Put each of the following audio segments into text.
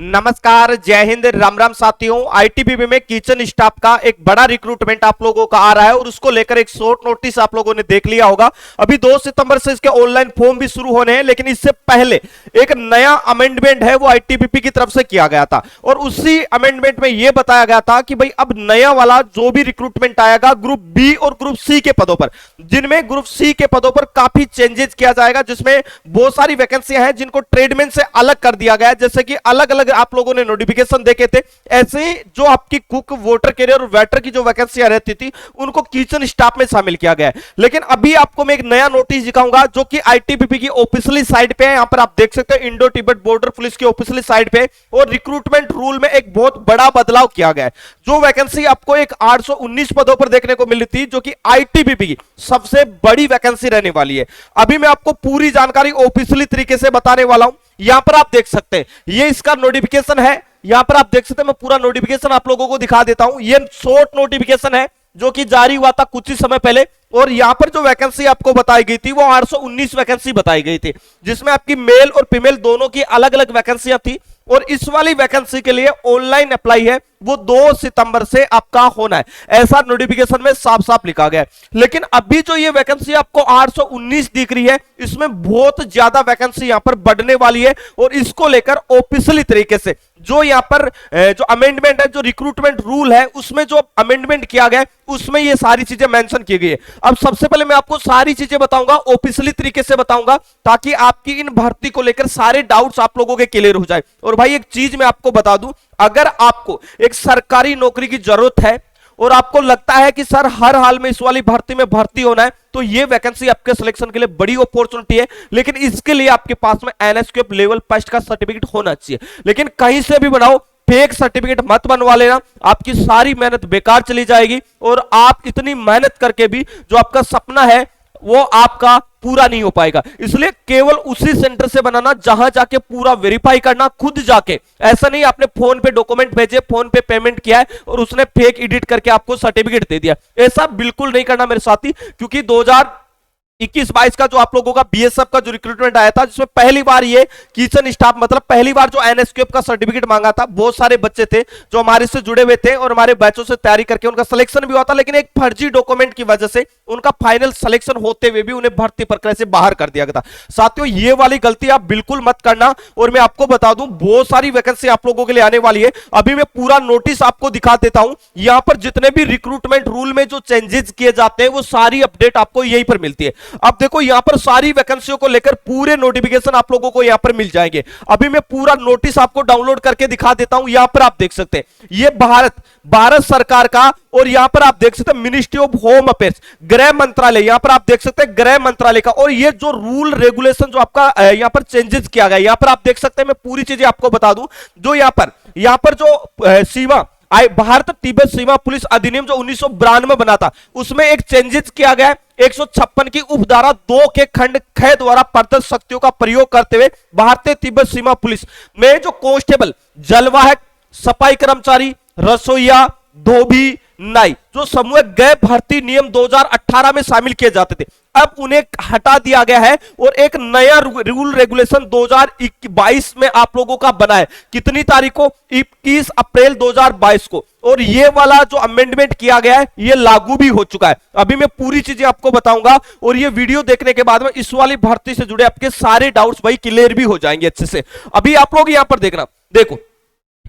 नमस्कार, जय हिंद, राम राम साथियों। आईटीबीपी में किचन स्टाफ का एक बड़ा रिक्रूटमेंट आप लोगों का आ रहा है और उसको लेकर एक शॉर्ट नोटिस आप लोगों ने देख लिया होगा। अभी 2 सितंबर से इसके ऑनलाइन फॉर्म भी शुरू होने हैं, लेकिन इससे पहले एक नया अमेंडमेंट है वो आईटीबीपी की तरफ से किया गया था और उसी अमेंडमेंट में यह बताया गया था कि भाई अब नया वाला जो भी रिक्रूटमेंट आएगा ग्रुप बी और ग्रुप सी के पदों पर, जिनमें ग्रुप सी के पदों पर काफी चेंजेस किया जाएगा, जिसमें बहुत सारी वैकेंसियां हैं जिनको ट्रेडमैन से अलग कर दिया गया है। जैसे कि अलग अलग आप लोगों ने नोटिफिकेशन देखे थे, ऐसे ही जो आपकी कुक, वोटर कैरियर और वेटर की जो वैकेंसियां रहती थी उनको किचन स्टाफ में शामिल किया गया है। लेकिन अभी आपको मैं एक नया नोटिस दिखाऊंगा जो कि आईटीबीपी की ऑफिशियली साइट पे है। यहां पर आप देख सकते हैं इंडो तिब्बत बॉर्डर पुलिस की ऑफिशियली साइट पे, और रिक्रूटमेंट रूल में एक बहुत बड़ा बदलाव किया गया है। जो वैकेंसी आपको एक 819 पदों पर देखने को मिली थी, जो कि आईटीबीपी की सबसे बड़ी वैकेंसी रहने वाली है। अभी मैं आपको पूरी जानकारी ऑफिशियली तरीके से बताने वाला हूं। यहां पर आप देख सकते हैं ये इसका नोटिफिकेशन है। यहां पर आप देख सकते हैं, मैं पूरा नोटिफिकेशन आप लोगों को दिखा देता हूं। ये शॉर्ट नोटिफिकेशन है जो कि जारी हुआ था कुछ ही समय पहले, और यहां पर जो वैकेंसी आपको बताई गई थी वो 819 वैकेंसी बताई गई थी, जिसमें आपकी मेल और फीमेल दोनों की अलग अलग वैकेंसियां थी। और इस वाली वैकेंसी के लिए ऑनलाइन अप्लाई है वो 2 सितंबर से आपका होना है, ऐसा नोटिफिकेशन में साफ साफ लिखा गया है। लेकिन अभी जो ये वैकेंसी आपको 819 दिख रही है, इसमें बहुत ज्यादा वैकेंसी यहां पर बढ़ने वाली है। और इसको लेकर ऑफिशियली तरीके से जो यहां पर जो अमेंडमेंट है, जो रिक्रूटमेंट रूल है, उसमें जो अमेंडमेंट किया गया है उसमें ये सारी चीजें मेंशन की गई है। अब सबसे पहले मैं आपको सारी चीजें बताऊंगा, ऑफिशियली तरीके से बताऊंगा, ताकि आपकी इन भर्ती को लेकर सारे डाउट्स आप लोगों के क्लियर हो जाए। और भाई एक चीज मैं आपको बता दूं, अगर आपको एक सरकारी नौकरी की जरूरत है और आपको लगता है कि सर हर हाल में इस वाली भर्ती में भर्ती होना है, तो ये वैकेंसी आपके सिलेक्शन के लिए बड़ी अपॉर्चुनिटी है। लेकिन इसके लिए आपके पास में एनएसक्यूएफ लेवल फर्स्ट का सर्टिफिकेट होना चाहिए। लेकिन कहीं से भी बनाओ, फेक सर्टिफिकेट मत बनवा लेना, आपकी सारी मेहनत बेकार चली जाएगी और आप इतनी मेहनत करके भी जो आपका सपना है वो आपका पूरा नहीं हो पाएगा। इसलिए केवल उसी सेंटर से बनाना जहां जाके पूरा वेरीफाई करना, खुद जाके। ऐसा नहीं आपने फोन पे डॉक्यूमेंट भेजे, फोन पे पेमेंट किया है और उसने फेक एडिट करके आपको सर्टिफिकेट दे दिया। ऐसा बिल्कुल नहीं करना मेरे साथी, क्योंकि 2021-22 का जो आप लोगों का बीएसएफ का जो रिक्रूटमेंट आया था, जिसमें पहली बार ये किचन स्टाफ, मतलब पहली बार जो एनएसक्यूएफ का सर्टिफिकेट मांगा था, बहुत सारे बच्चे थे जो हमारे से जुड़े हुए थे और हमारे बैचों से तैयारी करके उनका सिलेक्शन भी हुआ था। लेकिन एक फर्जी डॉक्यूमेंट की वजह से उनका फाइनल सिलेक्शन होते हुए भी उन्हें भर्ती प्रक्रिया से बाहर कर दिया गया था। साथियों, ये वाली गलती आप बिल्कुल मत करना। और मैं आपको बता दूं, बहुत सारी वैकेंसी आप लोगों के लिए आने वाली है। अभी मैं पूरा नोटिस आपको दिखा देता हूं। यहां पर जितने भी रिक्रूटमेंट रूल में जो चेंजेस किए जाते हैं वो सारी अपडेट आपको यहीं पर मिलती है। अब देखो, यहां पर सारी वैकेंसियों को लेकर पूरे नोटिफिकेशन आप लोगों को यहां पर मिल जाएंगे। अभी मैं पूरा नोटिस आपको डाउनलोड करके दिखा देता हूं। यहां पर आप देख सकते हैं ये भारत सरकार का, और यहां पर आप देख सकते हैं मिनिस्ट्री ऑफ होम अफेयर्स, गृह मंत्रालय, यहां पर आप देख सकते हैं गृह मंत्रालय का। और ये जो रूल रेगुलेशन जो आपका यहां पर चेंजेस किया गया, यहां पर आप देख सकते हैं, मैं पूरी चीजें आपको बता दूं। जो यहां पर जो सीमा भारत तिब्बत सीमा पुलिस अधिनियम जो 1992 बना था, उसमें एक चेंजेस किया गया है। 156 की उपधारा 2 के खंड ख द्वारा प्रदत्त शक्तियों का प्रयोग करते हुए भारतीय तिब्बत सीमा पुलिस में जो कांस्टेबल, जलवाहक, सफाई कर्मचारी, रसोईया, धोबी, नाई, जो समूह गए भर्ती नियम 2018 में शामिल किए जाते थे, अब उन्हें हटा दिया गया है और एक नया रूल रेगुलेशन 2022 में आप लोगों का बना है। कितनी तारीख को? 21 अप्रैल 2022 को। और ये वाला जो अमेंडमेंट किया गया है ये लागू भी हो चुका है। अभी मैं पूरी चीजें आपको बताऊंगा और ये वीडियो देखने के बाद में इस वाली भर्ती से जुड़े आपके सारे डाउट्स भाई क्लियर भी हो जाएंगे अच्छे से। अभी आप लोग यहां पर देखना, देखो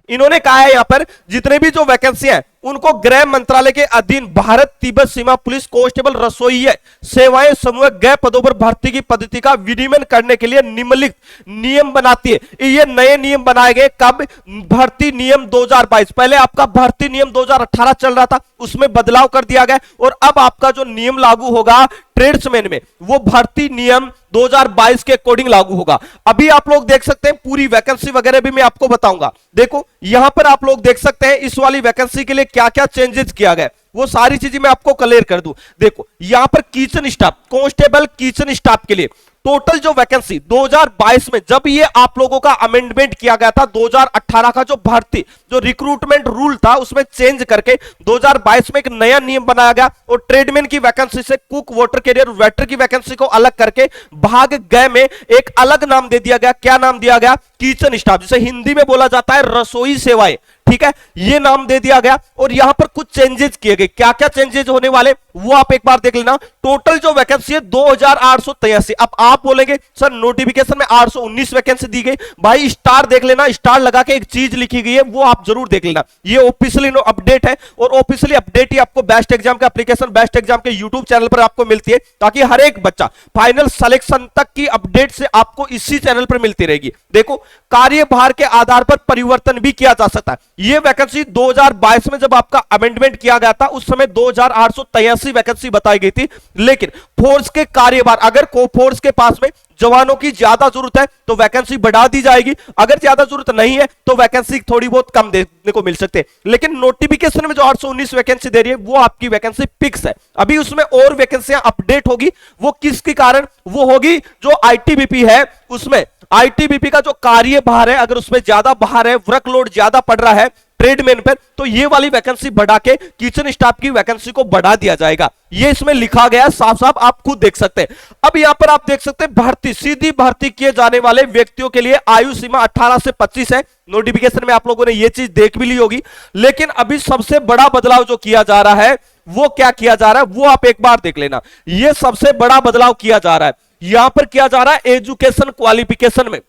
इन्होंने कहा है यहां पर जितने भी जो वैकेंसियां हैं उनको गृह मंत्रालय के अधीन भारत तिब्बत सीमा पुलिस कांस्टेबल रसोई सेवाएं समूह गए पदों पर भर्ती की पद्धति का विनियमन करने के लिए निम्नलिखित नियम बनाती है। ये नए नियम बनाए गए कब? भर्ती नियम 2022। पहले आपका भर्ती नियम 2018 चल रहा था, उसमें बदलाव कर दिया गया और अब आपका जो नियम लागू होगा ट्रेड्समैन में, वो भर्ती नियम 2022 के अकॉर्डिंग लागू होगा। अभी आप लोग देख सकते हैं पूरी वैकेंसी वगैरह भी मैं आपको बताऊंगा। देखो यहां पर आप लोग देख सकते हैं इस वाली वैकेंसी के लिए क्या क्या चेंजेस किया गया। वो सारी चीजें मैं आपको क्लियर कर दूं। देखो यहां पर kitchen staff, constable kitchen staff के लिए टोटल जो वैकेंसी 2022 में जब ये आप लोगों का अमेंडमेंट किया गया था, 2018 का जो भर्ती जो रिक्रूटमेंट रूल था उसमें चेंज करके 2022 में एक नया नियम बनाया गया और ट्रेडमैन की वैकेंसी से कुक, वाटर कैरियर, वेटर की वैकेंसी को अलग करके भाग गए में एक अलग नाम दे दिया गया। क्या नाम दिया गया? किचन स्टाफ, जिसे हिंदी में बोला जाता है रसोई सेवाएं। ठीक है, ये नाम दे दिया गया और यहां पर कुछ चेंजेस किए गए। क्या क्या चेंजेस होने वाले वो आप एक बार देख लेना। टोटल जो वैकेंसी है 2883। अब आप बोलेंगे सर नोटिफिकेशन में 819 वैकेंसी दी गई। भाई स्टार देख लेना, स्टार लगा के एक चीज लिखी गई है वो आप जरूर देख लेना। ये ऑफिशियली अपडेट है और ऑफिशियली अपडेट ही आपको बेस्ट एग्जाम का एप्लीकेशन बेस्ट एग्जाम के यूट्यूब चैनल पर आपको मिलती है, ताकि हर एक बच्चा फाइनल सिलेक्शन तक की अपडेट से आपको इसी चैनल पर मिलती रहेगी। देखो कार्यभार के आधार पर परिवर्तन भी किया जा सकता है। ये वैकेंसी 2022 में जब आपका अमेंडमेंट किया गया था उस समय 2883 वैकेंसी बताई गई थी, लेकिन फोर्स के कार्यभार, अगर को फोर्स के पास में जवानों की ज्यादा जरूरत है तो वैकेंसी बढ़ा दी जाएगी, अगर ज्यादा जरूरत नहीं है तो वैकेंसी थोड़ी बहुत कम देखने को मिल सकते हैं। लेकिन नोटिफिकेशन में जो 819 वैकेंसी दे रही है वो आपकी वैकेंसी फिक्स है। अभी उसमें और वैकेंसियां अपडेट होगी, वो किसके कारण? वो होगी जो आईटीबीपी है, उसमें आईटीबीपी का जो कार्यभार है अगर उसमें ज्यादा भार है, वर्कलोड ज्यादा पड़ रहा है ट्रेडमैन पर, तो ये वाली वैकेंसी बढ़ा के किचन स्टाफ की वैकेंसी को बढ़ा दिया जाएगा। ये इसमें लिखा गया है साफ साफ, आप खुद देख सकते हैं। अब यहां पर आप देख सकते हैं भर्ती, सीधी भर्ती किए जाने वाले व्यक्तियों के लिए आयु सीमा 18 से 25 है। नोटिफिकेशन में आप लोगों ने ये चीज देख भी ली होगी। लेकिन अभी सबसे बड़ा बदलाव जो किया जा रहा है वो क्या किया जा रहा है वो आप एक बार देख लेना। ये सबसे बड़ा बदलाव किया जा रहा है, यहां पर किया जा रहा है एजुकेशन क्वालिफिकेशन में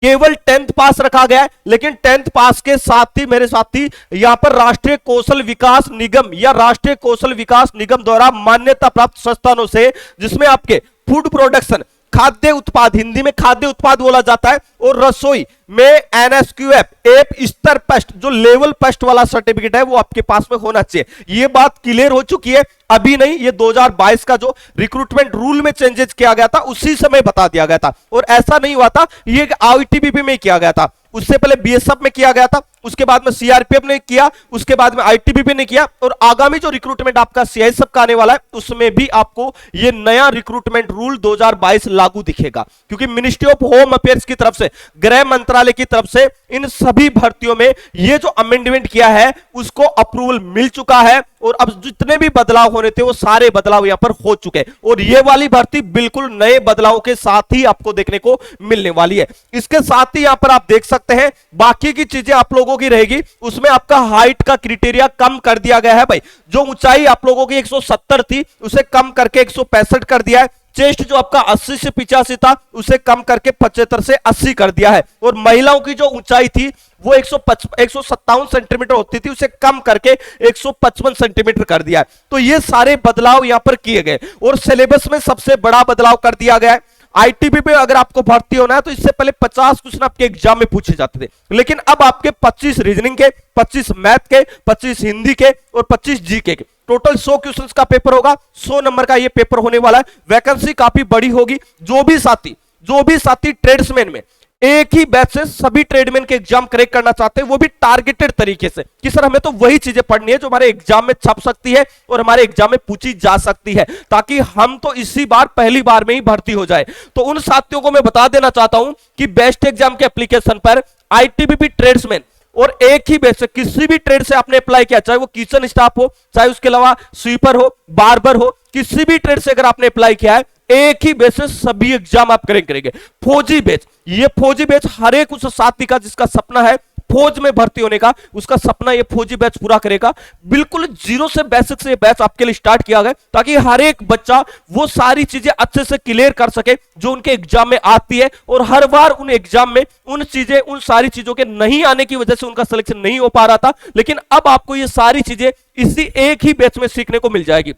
केवल 10th पास रखा गया है, लेकिन 10th पास के साथ ही मेरे साथी यहां पर राष्ट्रीय कौशल विकास निगम या राष्ट्रीय कौशल विकास निगम द्वारा मान्यता प्राप्त संस्थानों से, जिसमें आपके फूड प्रोडक्शन, खाद्य उत्पाद, हिंदी में खाद्य उत्पाद बोला जाता है, और रसोई में एनएसक्यूएफ एप स्तर पेस्ट जो लेवल पेस्ट वाला सर्टिफिकेट है वो आपके पास में होना चाहिए। ये बात क्लियर हो चुकी है, अभी नहीं, ये 2022 का जो रिक्रूटमेंट रूल में चेंजेस किया गया था उसी समय बता दिया गया था। और ऐसा नहीं हुआ था, ये आईटीबीपी में किया गया था, उससे पहले बीएसएफ में किया गया था, उसके बाद में सीआरपीएफ ने किया, उसके बाद में आईटीबीपी ने किया, और आगामी जो रिक्रूटमेंट आपका सीआईएसएफ का आने वाला है उसमें भी आपको ये नया रिक्रूटमेंट रूल 2022 लागू दिखेगा, क्योंकि मिनिस्ट्री ऑफ होम अफेयर्स की तरफ से, गृह मंत्रालय की तरफ से इन सभी भर्तियों में ये जो अमेंडमेंट किया है उसको अप्रूवल मिल चुका है, और अब जितने भी बदलाव होने थे वो सारे बदलाव यहां पर हो चुके हैं। और ये वाली भर्ती बिल्कुल नए बदलाव के साथ ही आपको देखने को मिलने वाली है। इसके साथ ही यहां पर आप देख सकते हैं बाकी की चीजें आप लोगों की रहेगी, उसमें आपका हाइट का क्राइटेरिया कम कर दिया गया है। भाई जो ऊंचाई आप लोगों की 170 थी उसे कम करके 165 कर दिया है। चेस्ट जो आपका 80 से 85 था उसे कम करके 75 से 80 कर दिया है, और महिलाओं की जो ऊंचाई थी वो 157 सेंटीमीटर होती थी उसे कम करके 155 सेंटीमीटर कर दिया है। तो ये सारे बदलाव यहां पर किए गए, और सिलेबस में सबसे बड़ा बदलाव कर दिया गया है। आईटीबी पे अगर आपको भर्ती होना है तो इससे पहले 50 क्वेश्चन आपके एग्जाम में पूछे जाते थे, लेकिन अब आपके 25 रीजनिंग के, 25 मैथ के, 25 हिंदी के और 25 जीके के, टोटल 100 क्वेश्चंस का पेपर होगा। 100 नंबर का ये पेपर होने वाला है। वैकेंसी काफी बड़ी होगी। जो भी साथी ट्रेड्समैन में एक ही बैच से सभी ट्रेडमैन के एग्जाम क्रैक करना चाहते हैं, वो भी टारगेटेड तरीके से कि सर हमें तो वही चीजें पढ़नी है जो हमारे एग्जाम में छप सकती है और हमारे एग्जाम में पूछी जा सकती है, ताकि हम तो इसी बार पहली बार में ही भर्ती हो जाए। तो उन साथियों को मैं बता देना चाहता हूं कि बेस्ट एग्जाम के एप्लीकेशन पर आईटीबीपी ट्रेड्समैन और एक ही बेस से किसी भी ट्रेड से आपने अप्लाई किया, चाहे वो किचन स्टाफ हो, चाहे उसके अलावा स्वीपर हो, बार्बर हो, किसी भी ट्रेड से अगर आपने अप्लाई किया है, एक ही बेस से सभी एग्जाम आप क्रैक करेंगे। फौजी बेच, ये फौजी बेच हर एक उस साथी का जिसका सपना है फौज में भर्ती होने का, उसका सपना ये फौजी बैच पूरा करेगा। बिल्कुल जीरो से बेसिक से ये बैच आपके लिए स्टार्ट किया गया, ताकि हर एक बच्चा वो सारी चीजें अच्छे से क्लियर कर सके जो उनके एग्जाम में आती है, और हर बार उन एग्जाम में उन सारी चीजों के नहीं आने की वजह से उनका सिलेक्शन नहीं हो पा रहा था, लेकिन अब आपको ये सारी चीजें इसी एक ही बैच में सीखने को मिल जाएगी।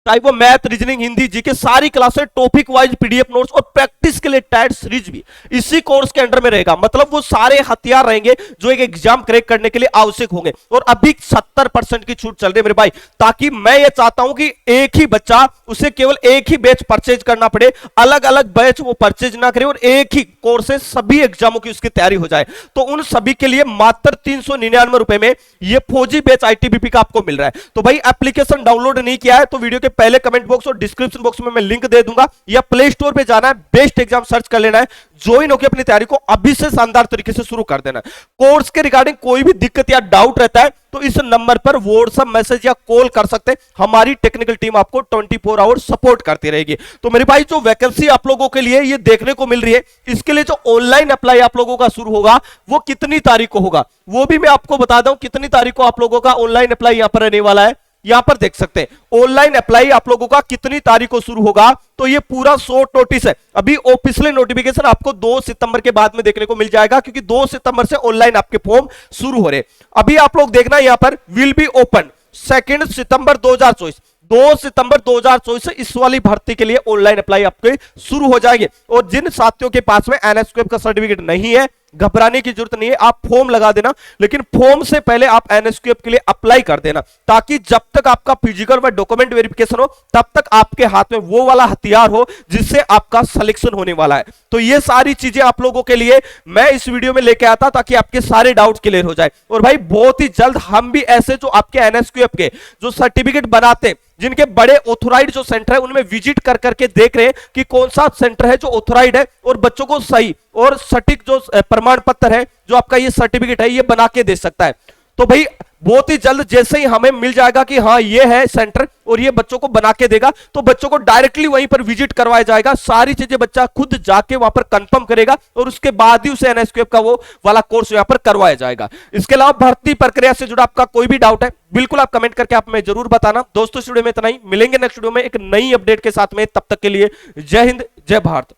चाहे वो मैथ, रीजनिंग, हिंदी, जीके, सारी क्लासें टॉपिक वाइज पीडीएफ नोट्स और प्रैक्टिस के लिए टाइट सीरीज भी इसी कोर्स के अंडर में रहेगा। मतलब वो सारे हथियार रहेंगे जो एक एग्जाम क्रैक करने के लिए आवश्यक होंगे। और अभी 70% की छूट चल रही है मेरे भाई, ताकि मैं ये चाहता हूं कि एक ही बच्चा, उसे केवल एक ही बैच परचेज करना पड़े, अलग अलग बैच वो परचेज ना करे और एक ही कोर्स से सभी एग्जामों की उसकी तैयारी हो जाए। तो उन सभी के लिए मात्र 399 रुपए में ये फौजी बैच आईटीबीपी का आपको मिल रहा है। तो भाई एप्लीकेशन डाउनलोड नहीं किया है तो वीडियो के पहले कमेंट बॉक्स और डिस्क्रिप्शन बॉक्स में मैं लिंक दे दूंगा, या प्ले स्टोर पे जाना है, बेस्ट एग्जाम सर्च कर लेना है, ज्वाइन होकर अपनी तैयारी को अभी से शानदार तरीके से शुरू कर देना है। कोर्स के रिगार्डिंग कोई भी दिक्कत या डाउट रहता है तो इस नंबर पर व्हाट्सएप मैसेज या कॉल कर सकते हैं, हमारी टेक्निकल टीम आपको 24 आवर सपोर्ट करती रहेगी। तो मेरे भाई जो वैकेंसी आप लोगों के लिए ये देखने को मिल रही है, इसके लिए जो ऑनलाइन अप्लाई आप लोगों का शुरू होगा वो कितनी तारीख को होगा वो भी मैं आपको बता दूं। कितनी तारीख को आप लोगों का ऑनलाइन अप्लाई यहां पर रहने वाला है, यहां पर देख सकते हैं ऑनलाइन अप्लाई आप लोगों का कितनी तारीख को शुरू होगा। तो ये पूरा शॉर्ट नोटिस है, अभी ऑफिशियल नोटिफिकेशन आपको 2 सितंबर के बाद में देखने को मिल जाएगा, क्योंकि 2 सितंबर से ऑनलाइन आपके फॉर्म शुरू हो रहे। अभी आप लोग देखना यहां पर विल बी ओपन 2 सितंबर 2024, 2 सितंबर 2024 से इस वाली भर्ती के लिए ऑनलाइन अप्लाई आपके शुरू हो जाएंगे। और जिन साथियों के पास में एनएसक्यूएफ का सर्टिफिकेट नहीं है, घबराने की जरूरत नहीं है, आप फॉर्म लगा देना, लेकिन फॉर्म से पहले आप एनएसक्यूएफ के लिए अप्लाई कर देना, ताकि जब तक आपका फिजिकल व डॉक्यूमेंट वेरिफिकेशन हो तब तक आपके हाथ में वो वाला हथियार हो जिससे आपका सिलेक्शन होने वाला है। तो ये सारी चीजें आप लोगों के लिए मैं इस वीडियो में लेके आता ताकि आपके सारे डाउट क्लियर हो जाए। और भाई बहुत ही जल्द हम भी ऐसे जो आपके एनएसक्यूएफ के जो सर्टिफिकेट बनाते हैं, जिनके बड़े ऑथोराइड जो सेंटर है उनमें विजिट कर करके देख रहे हैं कि कौन सा सेंटर है जो ऑथोराइड है और बच्चों को सही और सटीक जो प्रमाण पत्र है, जो आपका ये सर्टिफिकेट है, ये बना के दे सकता है। तो भाई बहुत ही जल्द जैसे ही हमें मिल जाएगा कि हाँ ये है सेंटर और ये बच्चों को बना के देगा, तो बच्चों को डायरेक्टली वहीं पर विजिट करवाया जाएगा। सारी चीजें बच्चा खुद जाके वहां पर कंफर्म करेगा और उसके बाद ही उसे एनएसक्यूएफ का वो वाला कोर्स यहां पर करवाया जाएगा। इसके अलावा भर्ती प्रक्रिया से जुड़ा आपका कोई भी डाउट है, बिल्कुल आप कमेंट करके आप हमें जरूर बताना। दोस्तों इस वीडियो में इतना ही, मिलेंगे नेक्स्ट वीडियो में एक नई अपडेट के साथ में, तब तक के लिए जय हिंद जय भारत।